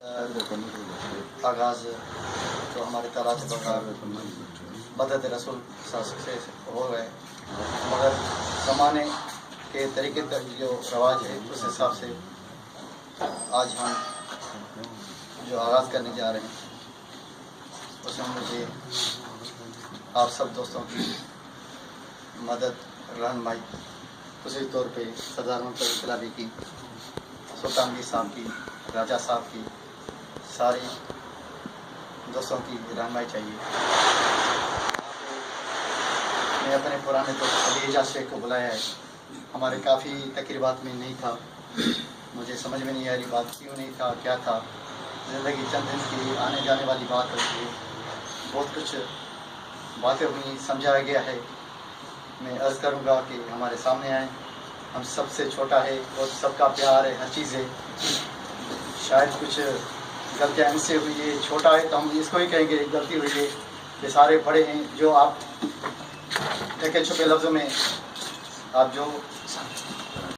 आगाज़ तो हमारे तालात बगार मदद रसूल से हो गए, मगर ज़माने के तरीके तक जो रवाज है उस हिसाब से आज हम जो आगाज़ करने जा रहे हैं उसमें मुझे आप सब दोस्तों की मदद रहनुमाई, उसी तौर पे सरदार मोहम्मद अली की, सुल्तान साहब की, राजा साहब की, सारी दोस्तों की रहनुमाई चाहिए। मैं अपने पुराने दोस्त अलीजा शेख को बुलाया है। हमारे काफ़ी तकरीबात में नहीं था, मुझे समझ में नहीं आ रही बात क्यों नहीं था, क्या था। ज़िंदगी चंद दिन की आने जाने वाली बात होती है, बहुत कुछ बातें हुई, समझाया गया है। मैं अर्ज़ करूँगा कि हमारे सामने आए। हम सबसे छोटा है और सबका प्यार है, हर चीज़ है। शायद कुछ गलतियाँ इनसे हुई है, छोटा है तो हम इसको ही कहेंगे गलती हुई है। ये सारे बड़े हैं, जो आप ढके छुपे लफ्ज़ों में आप जो